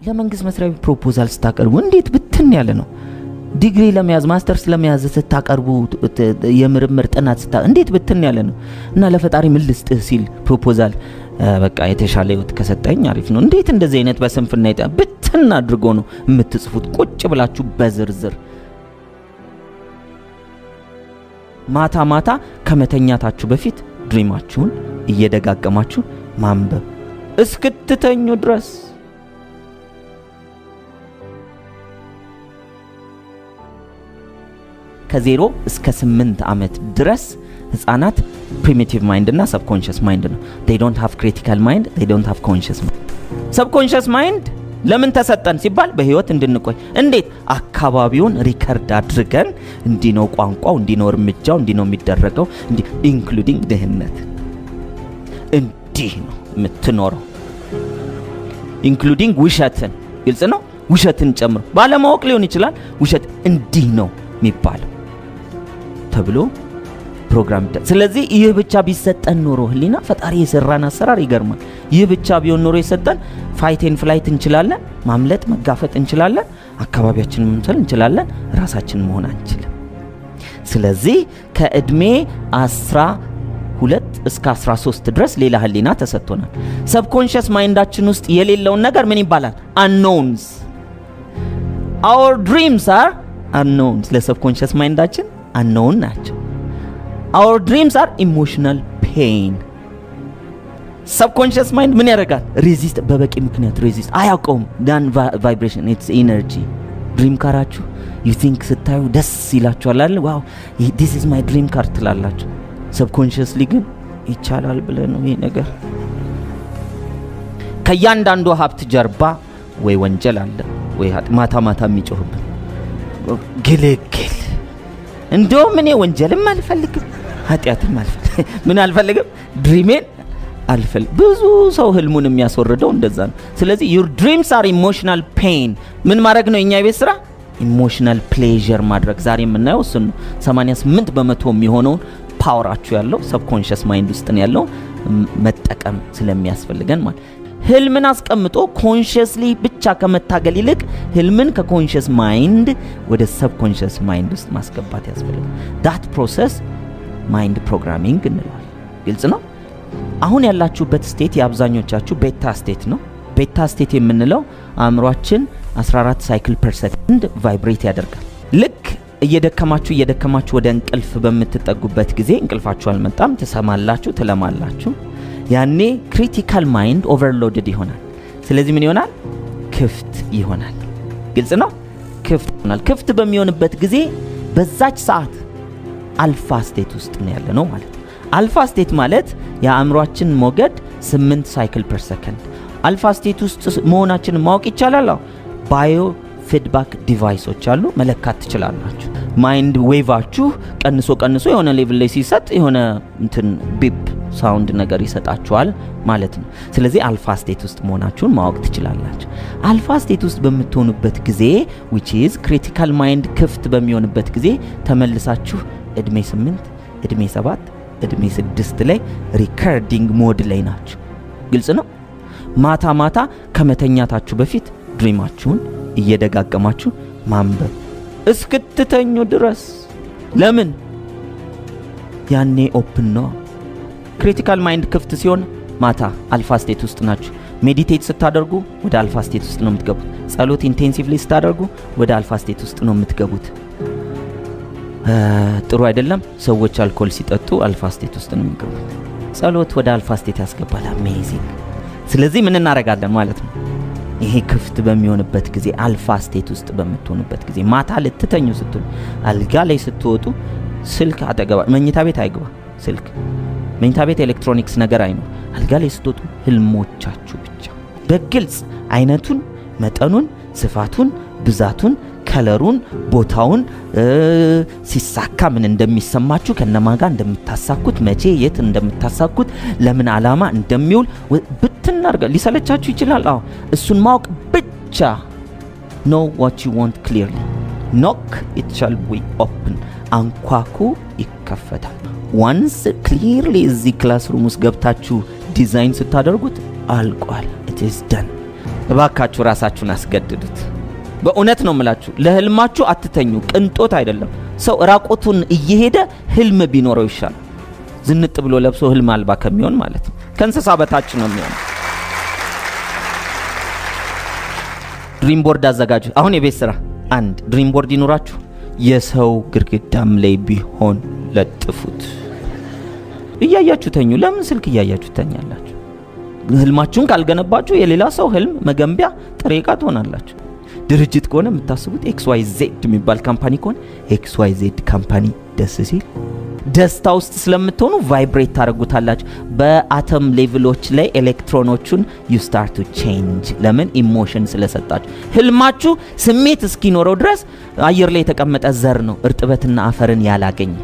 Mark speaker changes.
Speaker 1: ለመንግስት መስሪያ ቤት ፕሮፖዛል ስታቀርቡ እንዴት ብትን ያለ ነው? ዲግሪ ለመያዝ ማስተርስ ለመያዝ ስታቀርቡ የምርምር ጥናት እንዴት ብትን ያለ ነው? እና ለፈጣሪ ምን ልስጥህ ሲል ፕሮፖዛል በቃ የተሻለ ህይወት ከሰጠኝ አሪፍ ነው። እንዴት እንደዚህ አይነት በስንፍና ብትን አድርጎ ነው የምትጽፉት? ቁጭ ብላችሁ በዝርዝር ማታ ማታ ከመተኛታችሁ በፊት ድሪማችሁን እየደጋገማችሁ ማንበብ እስክትተኙ ድረስ። ከ0 እስከ 8 ዓመት ድረስ ህፃናት primitive mind እና subconscious mind ነው። they don't have critical mind, they don't have conscious mind. subconscious mind ለምን ተሰጠን ሲባል በህይወት እንድንቆይ። እንዴት? አካባቢውን ሪከርድ አድርገን እንዲህ ነው ቋንቋው፣ እንዲህ ነው እርምጃው፣ እንዲህ ነው የሚደረገው፣ እንዲህ ኢንክሉዲንግ ድህነት እንዲህ ነው የምትኖረው፣ ኢንክሉዲንግ ውሸትን። ግልጽ ነው። ውሸትን ጨምሮ ባለማወቅ ሊሆን ይችላል። ውሸት እንዲህ ነው የሚባለው ተብሎ ፕሮግራም። ስለዚህ ይህ ብቻ ቢሰጠን ኖሮ ህሊና ፈጣሪ የሰራን አሰራር ይገርማል። ይህ ብቻ ቢሆን ኖሮ የሰጠን ፋይት ኤንድ ፍላይት እንችላለን፣ ማምለጥ መጋፈጥ እንችላለን፣ አካባቢያችንን መምሰል እንችላለን፣ ራሳችንን መሆን አንችልም። ስለዚህ ከእድሜ 12 እስከ 13 ድረስ ሌላ ህሊና ተሰጥቶናል። ሰብኮንሺየስ ማይንዳችን ውስጥ የሌለውን ነገር ምን ይባላል? unknowns. our dreams are unknowns. ለሰብኮንሺየስ ማይንዳችን unknown ናቸው። our dreams are emotional pain. subconscious mind ምን ያደርጋል? resist በበቂ ምክንያት resist አያውቀውም። dan vibration, it's energy. dream ካራችሁ you think ስታዩ ደስ ይላችኋል አይደል? wow this is my dream car ትላላችሁ። subconsciously ግን ይቻላል ብለህ ነው ይሄ ነገር። ከያንዳንዱ ሀብት ጀርባ ወይ ወንጀል አለ ወይ ማታ ማታ የሚጮህብን ግልግል። እንደውም እኔ ወንጀልም አልፈልግም ኃጢአትም አልፈልግም። ምን አልፈልግም? ድሪሜን አልፈልግም። ብዙ ሰው ህልሙን የሚያስወርደው እንደዛ ነው። ስለዚህ your dreams are emotional pain። ምን ማድረግ ነው የኛ ቤት ስራ? emotional pleasure ማድረግ። ዛሬ የምናየው እሱ ነው። 88% የሚሆነው ፓወራችሁ ያለው ሰብኮንሺየስ ማይንድ ውስጥ ነው ያለው። መጠቀም ስለሚያስፈልገን ማለት ህልምን አስቀምጦ ኮንሺየስሊ ብቻ ከመታገል ይልቅ ህልምን ከኮንሺየስ ማይንድ ወደ ሰብኮንሺየስ ማይንድ ውስጥ ማስገባት ያስፈልጋል። that process ማይንድ ፕሮግራሚንግ እንለዋለን። ግልጽ ነው። አሁን ያላችሁበት ስቴት የአብዛኞቻችሁ ቤታ ስቴት ነው። ቤታ ስቴት የምንለው አእምሮአችን 14 ሳይክል ፐር ሰከንድ ቫይብሬት ያደርጋል። ልክ እየደከማችሁ ወደ እንቅልፍ በምትጠጉበት ጊዜ እንቅልፋችሁ አልመጣም፣ ትሰማላችሁ፣ ትለማላችሁ። ያኔ ክሪቲካል ማይንድ ኦቨርሎድድ ይሆናል። ስለዚህ ምን ይሆናል? ክፍት ይሆናል። ግልጽ ነው። ክፍት ይሆናል። ክፍት በሚሆንበት ጊዜ በዛች ሰዓት አልፋ ስቴት ውስጥ ነው ያለ ነው ማለት ነው። አልፋ ስቴት ማለት የአእምሮአችን ሞገድ 8 ሳይክል ፐር ሰከንድ። አልፋ ስቴት ውስጥ መሆናችንን ማወቅ ይቻላል። ባዮ ፊድባክ ዲቫይሶች አሉ፣ መለካት ትችላላችሁ። ማይንድ ዌቫችሁ ቀንሶ የሆነ ሌቭል ላይ ሲሰጥ የሆነ እንትን ቢፕ ሳውንድ ነገር ይሰጣችኋል ማለት ነው። ስለዚህ አልፋ ስቴት ውስጥ መሆናችሁን ማወቅ ትችላላችሁ። አልፋ ስቴት ውስጥ በምትሆኑበት ጊዜ which is critical mind ክፍት በሚሆንበት ጊዜ ተመልሳችሁ እድሜ 8 እድሜ 7 እድሜ 6 ላይ ሪከርዲንግ ሞድ ላይ ናችሁ። ግልጽ ነው። ማታ ማታ ከመተኛታችሁ በፊት ድሪማችሁን እየደጋገማችሁ ማንበብ እስክትተኙ ድረስ። ለምን? ያኔ ኦፕን ነው። ክሪቲካል ማይንድ ክፍት ሲሆን ማታ አልፋ ስቴት ውስጥ ናችሁ። ሜዲቴት ስታደርጉ ወደ አልፋ ስቴት ውስጥ ነው የምትገቡት። ጸሎት ኢንቴንሲቭሊ ስታደርጉ ወደ አልፋ ስቴት ውስጥ ነው የምትገቡት። ጥሩ አይደለም። ሰዎች አልኮል ሲጠጡ አልፋ ስቴት ውስጥ ነው የሚገቡት። ጸሎት ወደ አልፋ ስቴት ያስገባል። አሜዚንግ። ስለዚህ ምን እናደርጋለን ማለት ነው? ይሄ ክፍት በሚሆንበት ጊዜ አልፋ ስቴት ውስጥ በምትሆኑበት ጊዜ ማታ ልትተኙ ስትሉ አልጋ ላይ ስትወጡ ስልክ አጠገባ መኝታ ቤት አይግባ። ስልክ መኝታ ቤት ኤሌክትሮኒክስ ነገር አይኖር። አልጋ ላይ ስትወጡ ህልሞቻችሁ ብቻ በግልጽ አይነቱን፣ መጠኑን፣ ስፋቱን፣ ብዛቱን፣ ከለሩን፣ ቦታውን ሲሳካ ምን እንደሚሰማችሁ፣ ከነማጋ እንደምታሳኩት፣ መቼ የት እንደምታሳኩት፣ ለምን ዓላማ እንደሚውል ብትናርጋ ሊሰለቻችሁ ይችላል። እሱን ማወቅ ብቻ። know what you want clearly. knock it shall be open. አንኳኩ ይከፈታል። once clearly እዚህ ክላስሩም ውስጥ ገብታችሁ ዲዛይን ስታደርጉት አልቋል። it is done. እባካችሁ ራሳችሁን አስገድዱት። በእውነት ነው የምላችሁ፣ ለህልማችሁ አትተኙ። ቅንጦት አይደለም። ሰው ራቆቱን እየሄደ ህልም ቢኖረው ይሻላል፣ ዝንጥ ብሎ ለብሶ ህልም አልባ ከሚሆን ማለት ነው። ከእንስሳ በታች ነው የሚሆነው። ድሪም ቦርድ አዘጋጁ። አሁን የቤት ስራ አንድ ድሪም ቦርድ ይኖራችሁ፣ የሰው ግድግዳም ላይ ቢሆን ለጥፉት። እያያችሁ ተኙ። ለምን ስልክ እያያችሁ ተኛላችሁ? ህልማችሁን ካልገነባችሁ የሌላ ሰው ህልም መገንቢያ ጥሬ ዕቃ ትሆናላችሁ። ድርጅት ከሆነ የምታስቡት XYZ የሚባል ካምፓኒ ከሆነ XYZ ካምፓኒ ደስ ሲል ደስታ ውስጥ ስለምትሆኑ ቫይብሬት ታደርጉታላችሁ። በአተም ሌቭሎች ላይ ኤሌክትሮኖቹን you start to change። ለምን? ኢሞሽን ስለሰጣችሁ። ህልማችሁ ስሜት እስኪኖረው ድረስ አየር ላይ የተቀመጠ ዘር ነው፣ እርጥበትና አፈርን ያላገኘ።